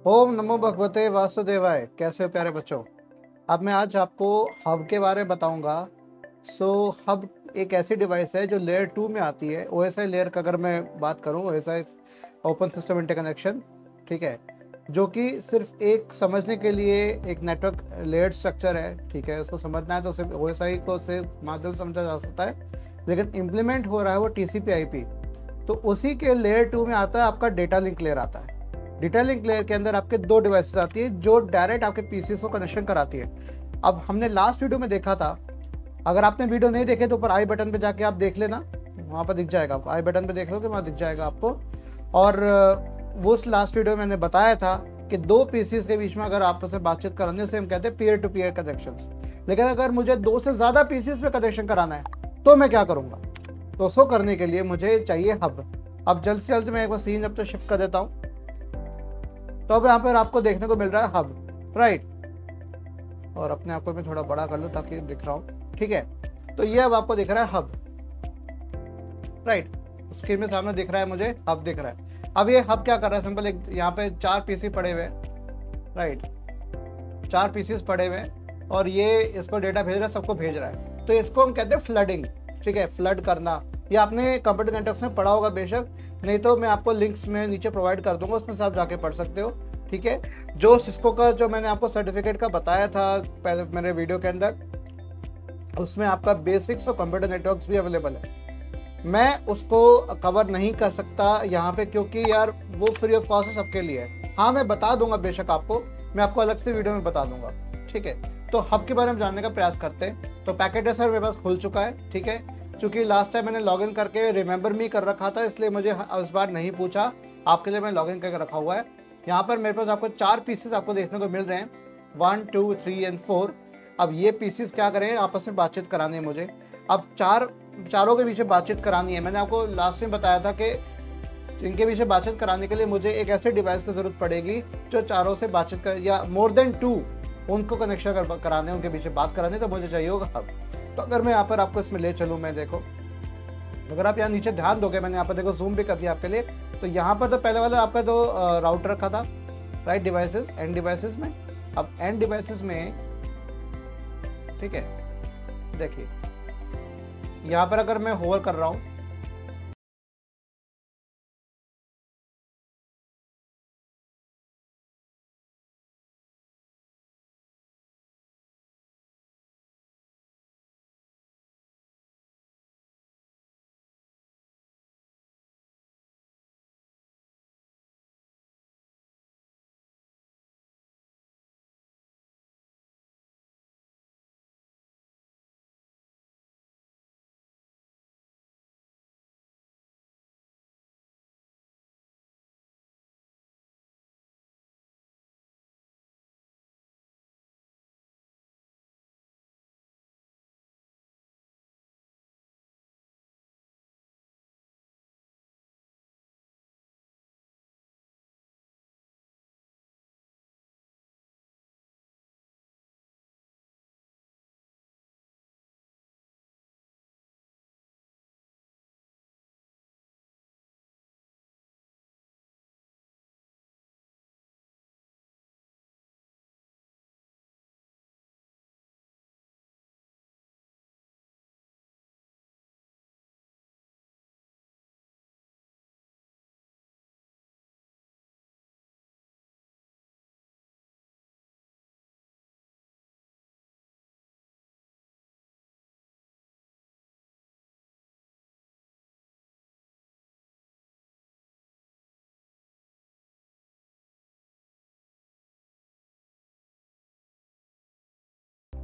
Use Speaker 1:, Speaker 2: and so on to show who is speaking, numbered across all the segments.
Speaker 1: ओम नमो भगवते वासुदेवाय। कैसे हो प्यारे बच्चों। अब मैं आज आपको हब के बारे में बताऊंगा। हब एक ऐसी डिवाइस है जो लेयर 2 में आती है। OSI लेयर का अगर मैं बात करूं, OSI ओपन सिस्टम इंटरकनेक्शन, ठीक है, जो कि सिर्फ एक समझने के लिए एक नेटवर्क लेयर स्ट्रक्चर है। ठीक है, उसको समझना है तो सिर्फ OSI को सिर्फ माध्यम से समझा जा सकता है, लेकिन इम्प्लीमेंट हो रहा है वो TCP/IP। तो उसी के लेयर 2 में आता है आपका डेटा लिंक लेयर आता है। डेटा लिंक लेयर के अंदर आपके दो डिवाइसेस आती है जो डायरेक्ट आपके पीसी को कनेक्शन कराती है। अब हमने लास्ट वीडियो में देखा था, अगर आपने वीडियो नहीं देखे तो ऊपर आई बटन पे जाके आप देख लेना, वहाँ पर दिख जाएगा आपको। आई बटन पे देख लोगे, वहाँ दिख जाएगा आपको। और वो उस लास्ट वीडियो में मैंने बताया था कि दो पीसीस के बीच में अगर आपस में बातचीत कराने से हम कहते हैं पीयर टू पीयर कनेक्शंस। लेकिन अगर मुझे दो से ज़्यादा पीसीस पे कनेक्शन कराना है तो मैं क्या करूँगा? तो उसको करने के लिए मुझे चाहिए हब। अब जल्द से जल्द मैं एक बार सीन जब तो शिफ्ट कर देता हूँ, तो अब यहाँ पर आपको देखने को मिल रहा है हब, राइट। और अपने आप को मैं थोड़ा बड़ा कर लूँ ताकि दिख रहा हूँ, ठीक है। तो ये अब आपको दिख रहा है हब, राइट। स्क्रीन में सामने दिख रहा है, मुझे हब दिख रहा है। अब ये हब क्या कर रहा है? सिंपल, एक यहाँ पे 4 पीसी पड़े हुए, राइट, 4 पीसीस पड़े हुए, और ये इसको डेटा भेज रहा है, सबको भेज रहा है। तो इसको हम कहते हैं फ्लडिंग, ठीक है, फ्लड करना। ये आपने कंप्यूटर नेटवर्क्स में पढ़ा होगा बेशक, नहीं तो मैं आपको लिंक्स में नीचे प्रोवाइड कर दूंगा, उसमें से आप जाके पढ़ सकते हो, ठीक है। जो सिस्को का जो मैंने आपको सर्टिफिकेट का बताया था पहले मेरे वीडियो के अंदर, उसमें आपका बेसिक्स और कंप्यूटर नेटवर्क्स भी अवेलेबल है। मैं उसको कवर नहीं कर सकता यहाँ पे क्योंकि यार वो फ्री ऑफ कॉस्ट है, सबके लिए है। हाँ, मैं बता दूंगा बेशक आपको, मैं आपको अलग से वीडियो में बता दूंगा, ठीक है। तो हब के बारे में जानने का प्रयास करते हैं। तो पैकेट ट्रेसर मेरे पास खुल चुका है, ठीक है। क्योंकि लास्ट टाइम मैंने लॉगिन करके रिमेंबर मी कर रखा था, इसलिए मुझे इस बार नहीं पूछा। आपके लिए मैं लॉगिन करके रखा हुआ है। यहाँ पर मेरे पास आपको 4 पीसेस आपको देखने को मिल रहे हैं, 1 2 3 और 4। अब ये पीसेस क्या करें, आपस में बातचीत करानी है मुझे। अब चारों के पीछे बातचीत करानी है। मैंने आपको लास्ट में बताया था कि इनके पीछे बातचीत कराने के लिए मुझे एक ऐसे डिवाइस की ज़रूरत पड़ेगी जो चारों से बातचीत कर, या मोर देन 2 उनको कनेक्शन कराने, उनके पीछे बात कराने, तो मुझे चाहिए होगा हब। तो अगर मैं यहाँ पर आपको इसमें ले चलूँ, मैं देखो, अगर आप यहाँ नीचे ध्यान दोगे, मैंने यहाँ पर देखो जूम भी कर दिया आपके लिए। तो यहाँ पर तो पहले वाला आपका जो राउटर रखा था, राइट, डिवाइसेस, एंड डिवाइसेस में। अब एंड डिवाइसेस में, ठीक है, देखिए यहाँ पर अगर मैं होवर कर रहा हूँ,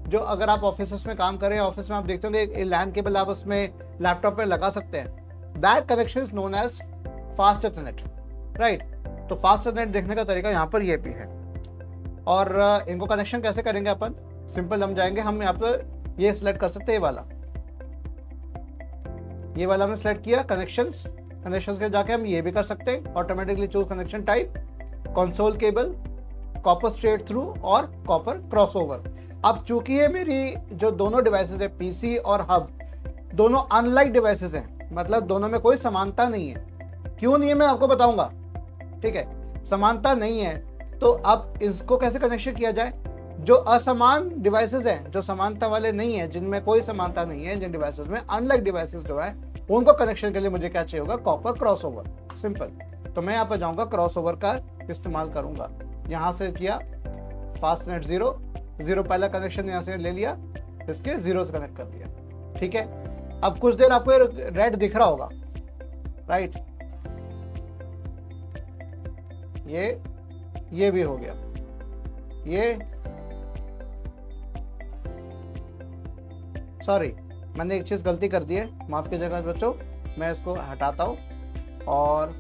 Speaker 1: जो अगर आप ऑफिस में काम करें, ऑफिस में आप देखते होंगे लैन केबल आप उसमें लैपटॉप पे लगा सकते हैं। That connection is known as fast ethernet, right. तो फास्ट इथरनेट देखने का तरीका यहाँ पर ये भी है। और इनको कनेक्शन कैसे करेंगे अपन? सिंपल, हम जाएंगे, हम यहाँ पर ये सिलेक्ट कर सकते हैं, ये वाला हमने सेलेक्ट किया, कनेक्शंस के जाके हम ये भी कर सकते हैं, automatically choose connection type, console cable, copper straight through और कॉपर क्रॉसओवर। अब चूंकि ये मेरी जो दोनों डिवाइसेस है, पीसी और हब, दोनों अनलाइक डिवाइसेस हैं, मतलब दोनों में कोई समानता नहीं है। क्यों नहीं है मैं आपको बताऊंगा, ठीक है। समानता नहीं है तो अब इसको कैसे कनेक्शन किया जाए? जो असमान डिवाइसेस हैं, जो समानता वाले नहीं है, जिनमें कोई समानता नहीं है, जिन डिवाइसेस में अनलाइक डिवाइसेस जो है, उनको कनेक्शन के लिए मुझे क्या चाहिए होगा? Copper crossover. सिंपल। तो मैं यहाँ पर जाऊंगा, क्रॉसओवर का इस्तेमाल करूंगा। यहाँ से किया फास्टनेट 0 पहला कनेक्शन यहाँ से ले लिया, इसके 0 से कनेक्ट कर दिया। ठीक है, अब कुछ देर आपको रेड दिख रहा होगा, राइट? ये भी हो गया। ये सॉरी, मैंने एक चीज गलती कर दी है, माफ कीजिएगा बच्चों। मैं इसको हटाता हूं और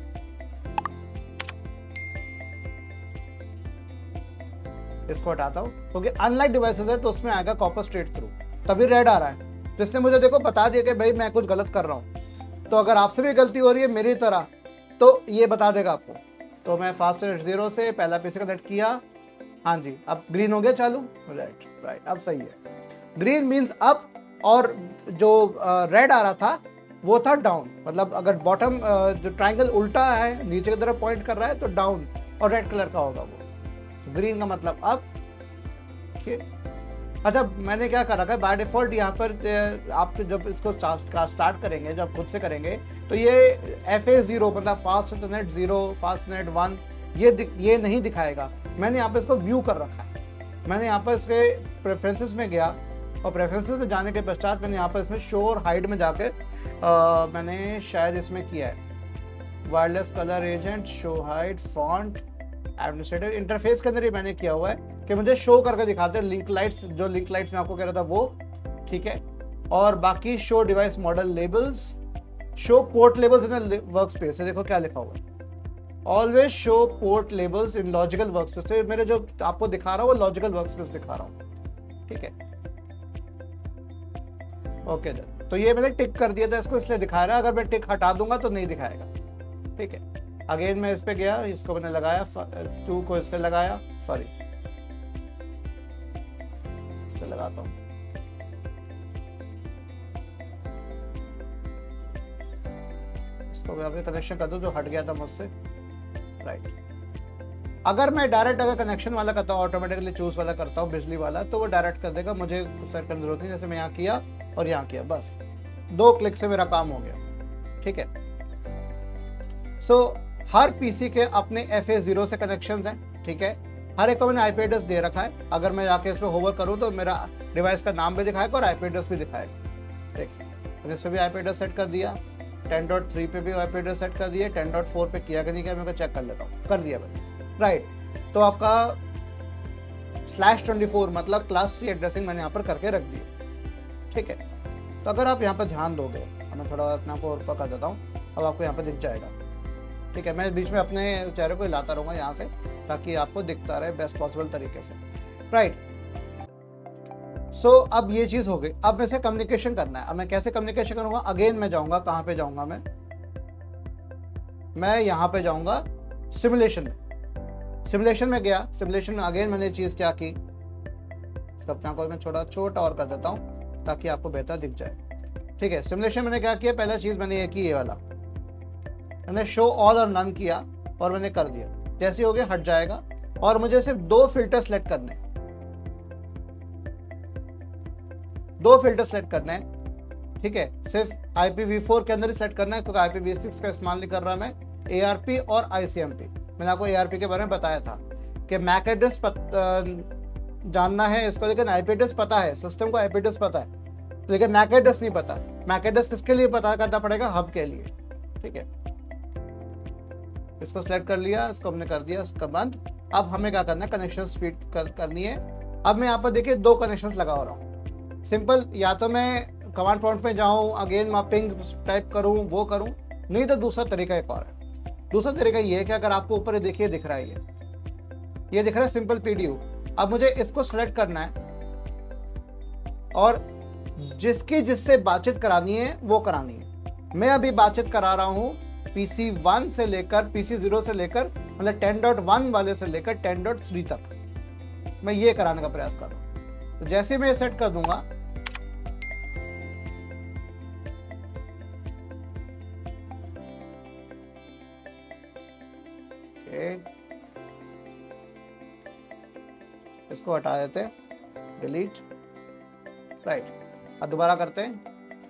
Speaker 1: इसको हटाता हूं, क्योंकि अनलाइक डिवाइसेस है तो उसमें आएगा कॉपर स्ट्रेट थ्रू, तभी रेड आ रहा है। तो इसने मुझे देखो बता दिया कि भाई मैं कुछ गलत कर रहा हूं। तो अगर आपसे भी गलती हो रही है मेरी तरह, तो ये बता देगा आपको। तो मैं फास्टनेट 0 से पहला पीसी कनेक्ट किया, हाँ जी, अब ग्रीन हो गया चालू, राइट, अब सही है। ग्रीन मीन्स अप, और जो रेड आ रहा था वो था डाउन। मतलब अगर बॉटम जो ट्रायंगल उल्टा है, नीचे की तरफ पॉइंट कर रहा है, तो डाउन, और रेड कलर का होगा वो। ग्रीन का मतलब अप। अच्छा, मैंने क्या कर रखा है बाय डिफॉल्ट, यहाँ पर आप जब इसको स्टार्ट करेंगे, जब खुद से करेंगे, तो ये FA0 मतलब फास्टनेट 0, फास्टनेट 1 ये नहीं दिखाएगा। मैंने यहाँ पे इसको व्यू कर रखा है। मैंने यहाँ पर इसके प्रेफरेंसेस में गया, और प्रेफरेंसेस में जाने के पश्चात मैंने यहाँ पर इसमें शो और हाइड में जाकर मैंने शायद इसमें किया है wireless colour agent, show hide, font, administrative interface के अंदर ही मैंने किया हुआ है कि मुझे शो करके दिखाते हैं लिंक लाइट्स, जो लिंक लाइट्स मैं आपको कह रहा था वो। ठीक है, और बाकी show device model labels, show port labels in work space है। देखो क्या लिखा हुआ है, ऑलवेज शो पोर्ट लेबल्स इन लॉजिकल वर्क स्पेस। तो मेरे जो आपको दिखा रहा हूँ वो लॉजिकल वर्क स्पेस दिखा रहा हूँ। ठीक है, ओके तो ये मैंने टिक कर दिया था इसको, इसलिए दिखा रहा है। अगर मैं टिक हटा दूंगा तो नहीं दिखाएगा। ठीक है, अगेन मैं इस पे गया, इसको मैंने लगाया, 2 को इससे लगाया, सॉरी इससे लगाता हूँ, इसको यहाँ पे कनेक्शन कर दो जो हट गया था मुझसे, राइट। अगर मैं डायरेक्ट अगर कनेक्शन वाला करता हूँ, ऑटोमेटिकली चूज वाला करता हूँ, बिजली वाला, तो वो डायरेक्ट कर देगा, मुझे सेट करने की जरूरत नहीं। जैसे मैं यहाँ किया और यहाँ किया, बस 2 क्लिक से मेरा काम हो गया। ठीक है, सो हर पीसी के अपने FA0 से कनेक्शंस हैं। ठीक है, हर एक को मैंने IP एड्रेस दे रखा है। अगर मैं जाके इस पर होवर करूँ तो मेरा डिवाइस का नाम भी दिखाएगा और IP एड्रेस भी दिखाएगा। देखिए, मैंने इस पर भी IP एड्रेस सेट कर दिया, 10.3 पे भी IP एड्रेस सेट कर दिया, 10.4 पे किया कि नहीं किया मैं चेक कर लेता हूँ, कर दिया भाई, राइट। तो आपका /24 मतलब क्लास C एड्रेसिंग मैंने यहाँ पर करके रख दी। ठीक है, तो अगर आप यहाँ पर ध्यान दोगे, मैं थोड़ा अपने आप को और पका देता हूँ, अब आपको यहाँ पर दिख जाएगा। ठीक है, मैं बीच में अपने चेहरे को हिलाता रहूँगा यहाँ से, ताकि आपको दिखता रहे बेस्ट पॉसिबल तरीके से, राइट। सो अब ये चीज़ हो गई। अब मैं से कम्युनिकेशन करना है। अब मैं कैसे कम्युनिकेशन करूँगा? अगेन मैं जाऊँगा, कहाँ पे जाऊँगा मैं यहाँ पे जाऊँगा सिमुलेशन में। सिमुलेशन में गया, सिमुलेशन में अगेन मैंने चीज़ क्या की, अपना को मैं छोटा और कर देता हूँ ताकि आपको बेहतर दिख जाए। ठीक है, सिमुलेशन मैंने क्या किया, पहला चीज़ मैंने ये की, ये वाला मैंने शो ऑल और नन किया और मैंने कर दिया। जैसे हो गया हट जाएगा, और मुझे सिर्फ 2 फिल्टर सेलेक्ट करने हैं, 2 फिल्टर सेलेक्ट करने हैं। ठीक है, सिर्फ IPv4 के अंदर ही सेलेक्ट करना है, क्योंकि IPv6 का इस्तेमाल नहीं कर रहा मैं। ARP और ICMP, मैंने आपको ARP के बारे में बताया था कि मैक एड्रेस जानना है इसको, लेकिन IP एड्रेस पता है, सिस्टम को IP एड्रेस पता है, लेकिन मैक एड्रेस नहीं पता। मैक एड्रेस किसके लिए पता करना पड़ेगा? हब के लिए। ठीक है, इसको सेलेक्ट कर लिया, इसको हमने कर दिया, इसका बंद। अब हमें क्या करना है, कनेक्शन स्पीड करनी है। अब मैं यहाँ पर देखिए 2 कनेक्शन लगा रहा हूँ। सिंपल, या तो मैं कमांड प्रॉम्प्ट में जाऊँ, अगेन मैपिंग टाइप करूँ, वो करूँ, नहीं तो दूसरा तरीका एक और है। दूसरा तरीका ये है कि अगर आपको ऊपर देखिए दिख रहा है, ये दिख रहा है सिंपल PDU। अब मुझे इसको सेलेक्ट करना है और जिससे बातचीत करानी है वो करानी है। मैं अभी बातचीत करा रहा हूँ PC1 से लेकर PC0 से लेकर मतलब 10.1 वाले से लेकर 10.3 तक मैं ये कराने का प्रयास कर रहा हूँ। तो जैसे मैं सेट कर दूंगा, इसको हटा देते हैं, डिलीट, राइट। अब दोबारा करते हैं,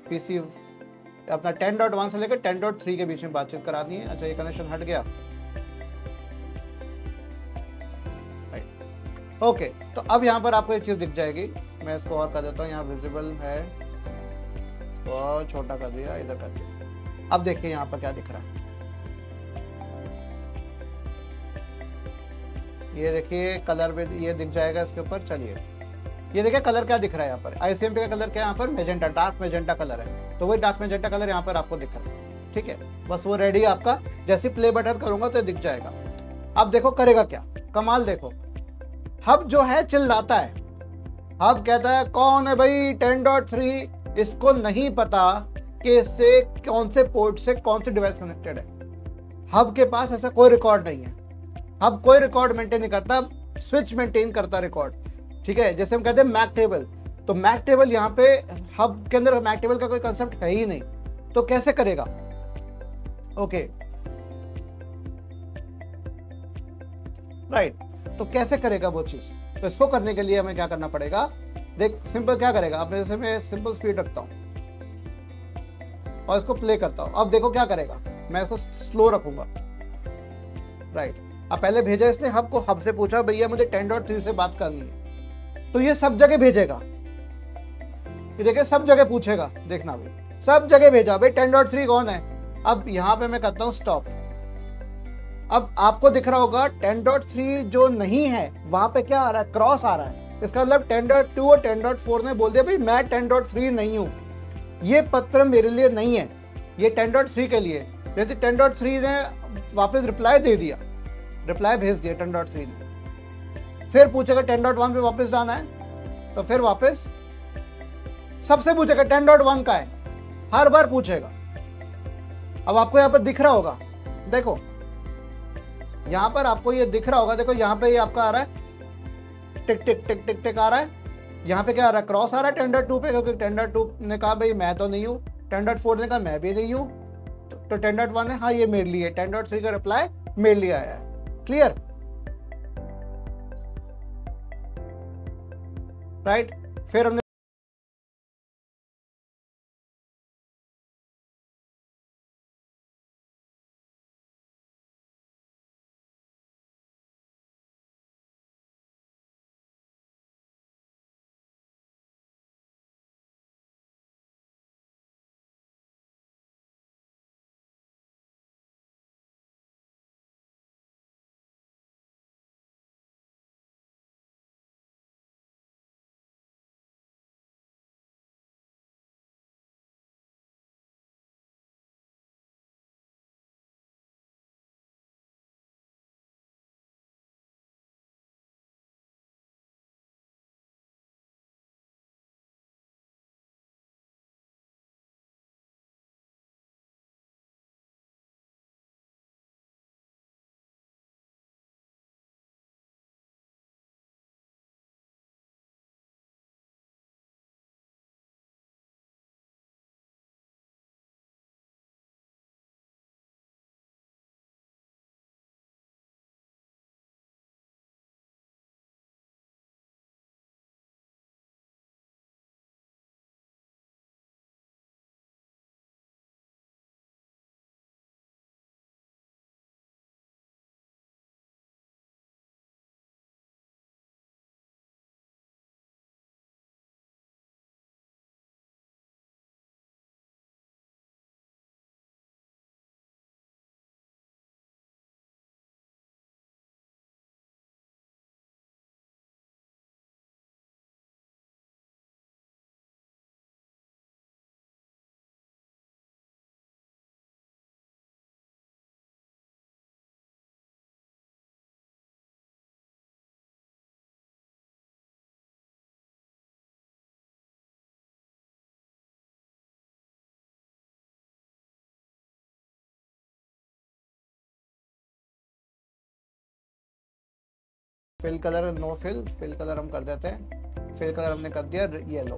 Speaker 1: पीसी अपना 10.1 से लेकर 10.3 के बीच में बातचीत करानी है। अच्छा, ये कनेक्शन हट गया, राइट। ओके, तो अब यहाँ पर आपको एक चीज़ दिख जाएगी, मैं इसको और कर देता हूँ, यहाँ विजिबल है, इसको और छोटा कर दिया, इधर कर दिया। अब देखिए यहाँ पर क्या दिख रहा है, ये देखिए कलर में ये दिख जाएगा इसके ऊपर। चलिए ये देखिए कलर क्या दिख रहा है यहाँ पर, ICMP का कलर क्या है यहाँ पर, मैजेंटा, डार्क मैजेंटा कलर है। तो वही डार्क मैजेंटा कलर यहाँ पर आपको दिख रहा है, ठीक है। बस वो रेडी है आपका, जैसे प्ले बटन करूंगा तो दिख जाएगा। अब देखो करेगा क्या कमाल, देखो हब जो है चिल्लाता है, हब कहता है कौन है भाई 10.3, इसको नहीं पता कि इससे कौन से पोर्ट से कौन से डिवाइस कनेक्टेड है। हब के पास ऐसा कोई रिकॉर्ड नहीं है, हब कोई रिकॉर्ड मेंटेन नहीं करता, स्विच मेंटेन करता रिकॉर्ड, ठीक है। जैसे हम कहते हैं मैक टेबल, तो मैक टेबल यहाँ पे हब के अंदर मैक टेबल का कोई कंसेप्ट है ही नहीं, तो कैसे करेगा। ओके, राइट, तो कैसे करेगा वो चीज, तो इसको करने के लिए हमें क्या करना पड़ेगा, देख सिंपल क्या करेगा। अब जैसे मैं सिंपल स्पीड रखता हूं और इसको प्ले करता हूं, अब देखो क्या करेगा, मैं इसको स्लो रखूंगा, राइट। अब पहले भेजा इसने हब को, हब से पूछा भैया मुझे 10.3 से बात करनी है, तो ये सब जगह भेजेगा, ये देखिए सब जगह पूछेगा, देखना भाई सब जगह भेजा भाई 10.3 कौन है। अब यहाँ पे मैं करता हूँ स्टॉप, अब आपको दिख रहा होगा 10.3 जो नहीं है वहां पे क्या आ रहा है, क्रॉस आ रहा है, इसका मतलब 10.2 और 10.4 ने बोल दिया भाई मैं 10.3 नहीं हूं, ये पत्र मेरे लिए नहीं है, ये 10.3 के लिए। जैसे 10.3 ने वापस रिप्लाई दे दिया, रिप्लाई भेज दिया 10.3 ने, फिर पूछेगा 10.1 पे वापस जाना है, तो फिर वापस सबसे पूछेगा 10.1 का है, हर बार पूछेगा। अब आपको यहाँ पर दिख रहा होगा, देखो यहाँ पर आपको ये दिख रहा होगा, देखो यहाँ पे ये आपका आ रहा है टिक टिक टिक टिक टिक आ रहा है, यहाँ पे क्या आ रहा है, क्रॉस आ रहा है 10.2 पे, क्योंकि 10.2 ने कहा भाई मैं तो नहीं हूँ, 10.4 ने कहा मैं भी नहीं हूँ, तो 10.1 है हाँ ये मेरे लिए, 10.3 का रिप्लाई मेरे लिए आया है। Clear, right. फिर हमने fill colour, no fill, fill colour हम कर देते हैं, फिल कलर हमने कर दिया येलो,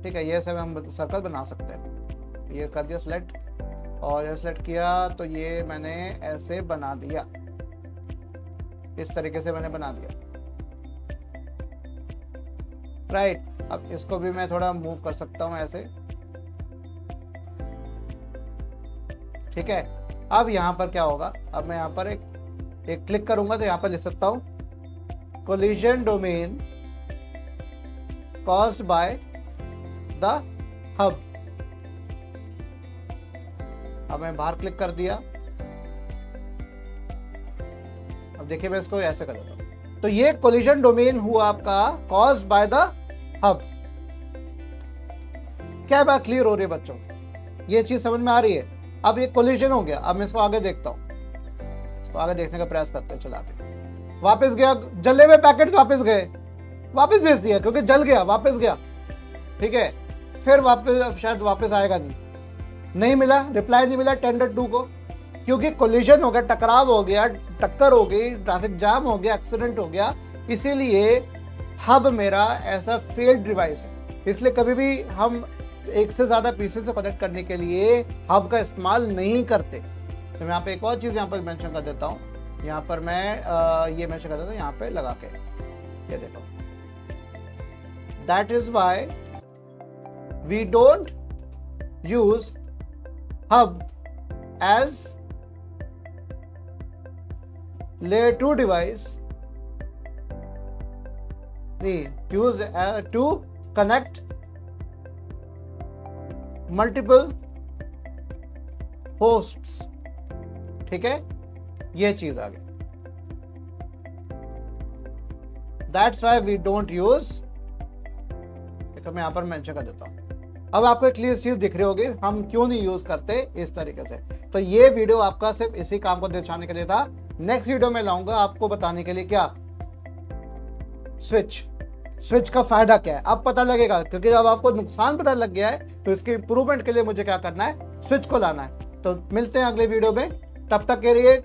Speaker 1: ठीक है। ये सब हम सर्कल बना सकते हैं, ये कर दिया सेलेक्ट, और ये सेलेक्ट किया तो ये मैंने ऐसे बना दिया, इस तरीके से मैंने बना दिया, राइट। अब इसको भी मैं थोड़ा मूव कर सकता हूं ऐसे, ठीक है। अब यहाँ पर क्या होगा, अब मैं यहाँ पर एक क्लिक करूंगा तो यहाँ पर लिख सकता हूं collision domain caused by the hub. अब मैं बाहर क्लिक कर दिया। अब देखिए मैं इसको ऐसे कर देता हूं, तो ये कोलिजन डोमेन हुआ आपका कॉज्ड बाय द हब। क्या बात क्लियर हो रही है बच्चों, ये चीज समझ में आ रही है। अब ये कोलिजन हो गया। अब मैं इसको आगे देखता हूं, इसको आगे देखने का प्रयास करते हैं, चला के वापस गया, जले हुए पैकेट्स वापस गए, वापस भेज दिया क्योंकि जल गया, वापस गया, ठीक है। फिर वापस शायद वापस आएगा नहीं मिला, रिप्लाई नहीं मिला टेंडर 2 को, क्योंकि कोलिजन हो गया, टकराव हो गया, टक्कर हो गई, ट्रैफिक जाम हो गया, एक्सीडेंट हो गया। इसीलिए हब मेरा ऐसा फेल्ड डिवाइस है। इसलिए कभी भी हम एक से ज्यादा पीसेस को कनेक्ट करने के लिए हब का इस्तेमाल नहीं करते। तो मैं यहाँ पे एक और चीज यहाँ पर मेंशन कर देता हूँ। यहाँ पर मैं ये मेंशन कर देता हूँ यहाँ पे लगा के, ये देखो, that is why we don't use hub as layer 2 device, we use to connect multiple hosts, ठीक है। ये चीज आ गई, that's why we don't use, मैं यहां पर मेंशन कर देता हूं। अब आपको एक क्लियर चीज दिख रही होगी हम क्यों नहीं यूज करते इस तरीके से। तो ये वीडियो आपका सिर्फ इसी काम को दर्शाने के लिए था। नेक्स्ट वीडियो में लाऊंगा आपको बताने के लिए क्या स्विच का फायदा क्या है, अब पता लगेगा। क्योंकि अब आपको नुकसान पता लग गया है तो इसके इंप्रूवमेंट के लिए मुझे क्या करना है, स्विच को लाना है। तो मिलते हैं अगले वीडियो में, तब तक के लिए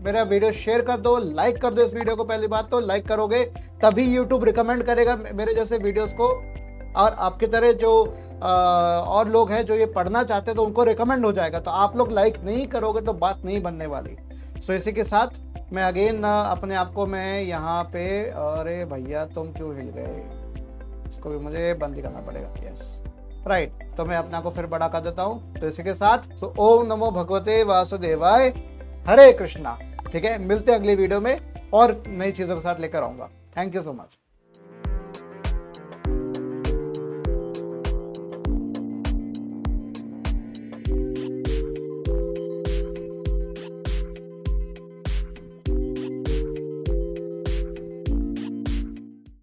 Speaker 1: मेरा वीडियो शेयर कर दो, लाइक कर दो इस वीडियो को। पहली बात तो लाइक करोगे तभी यूट्यूब रिकमेंड करेगा मेरे जैसे वीडियोस को, और आपकी तरह जो और लोग हैं जो ये पढ़ना चाहते हैं तो उनको रिकमेंड हो जाएगा। तो आप लोग लाइक नहीं करोगे तो बात नहीं बनने वाली। सो इसी के साथ मैं अगेन अपने आप को मैं यहाँ पे, अरे भैया तुम क्यों हिल गए, इसको भी मुझे बंद करना पड़ेगा, यस राइट। तो मैं अपने आप को फिर बड़ा कर देता हूँ। तो इसी के साथ ओम नमो भगवते वासुदेवाय, हरे कृष्णा, ठीक है। मिलते हैं अगली वीडियो में और नई चीज़ों के साथ लेकर आऊँगा। Thank you so much.